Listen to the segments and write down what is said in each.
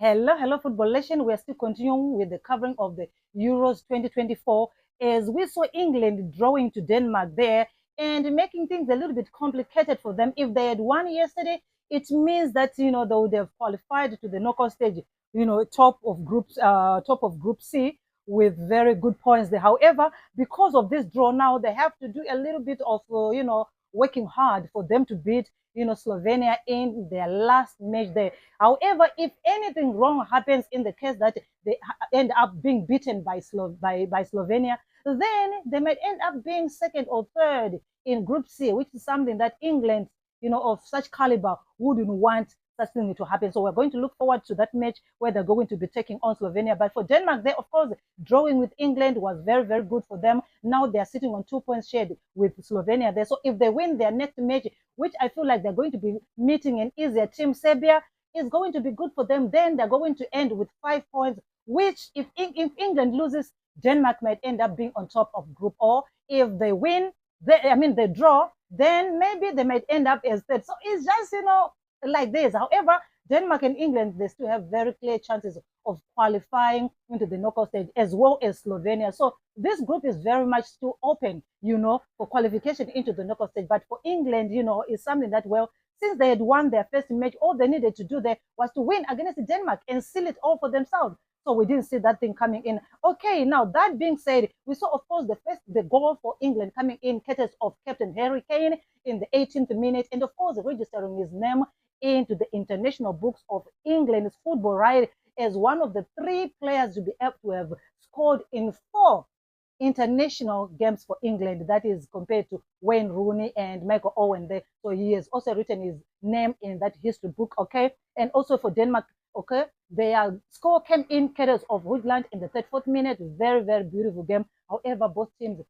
Hello, Football Nation. We're still continuing with the covering of the Euros 2024 as we saw England drawing to Denmark there and making things a little bit complicated for them. If they had won yesterday, it means that they would have qualified to the knockout stage. Top of Group C with very good points there. However, because of this draw now, they have to do a little bit of working hard for them to beat Slovenia in their last match there. However, if anything wrong happens in the case that they end up being beaten by Slovenia, then they might end up being second or third in Group C, which is something that England, of such caliber, wouldn't want such thing to happen. So we're going to look forward to that match where they're going to be taking on Slovenia. But for Denmark, they, of course, drawing with England was very, very good for them. Now they're sitting on 2 points shared with Slovenia there. So if they win their next match, which I feel like they're going to be meeting an easier team, Serbia, is going to be good for them. Then they're going to end with 5 points, which if England loses, Denmark might end up being on top of Group. Or if they win, they draw, then maybe they might end up as third. So it's just, like this. However, Denmark and England, they still have very clear chances of qualifying into the knockout stage as well as Slovenia. So this group is very much still open, for qualification into the knockout stage. But for England, is something that, well, since they had won their first match, all they needed to do there was to win against Denmark and seal it all for themselves. So we didn't see that thing coming in. Okay, now that being said, we saw, of course, the goal for England coming in, courtesy of Captain Harry Kane in the 18th minute, and of course, registering his name into the international books of England's football, right, as one of the 3 players to be able to have scored in 4 international games for England. That is compared to Wayne Rooney and Michael Owen there. So he has also written his name in that history book, okay? And also for Denmark, okay, their score came in courtesy of Woodland in the 34th minute. Very, very beautiful game. However, both teams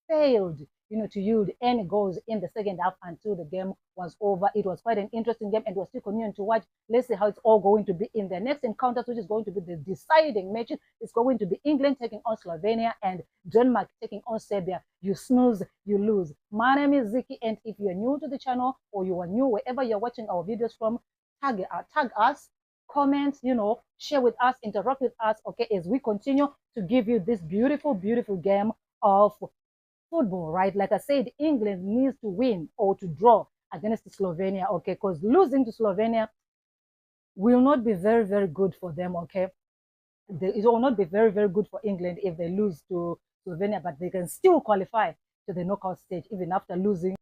failed to yield any goals in the second half until the game was over. It was quite an interesting game and we're still continuing to watch. Let's see how it's all going to be in the next encounters, which is going to be the deciding matches. It's going to be England taking on Slovenia and Denmark taking on Serbia. You snooze, you lose. My name is Ziki, and if you're new to the channel or you are new wherever you're watching our videos from, tag us, comment, share with us, interact with us, okay, as we continue to give you this beautiful, beautiful game of football, right? Like I said, England needs to win or to draw against Slovenia, okay? Because losing to Slovenia will not be very, very good for them, okay? It will not be very, very good for England if they lose to Slovenia, but they can still qualify to the knockout stage even after losing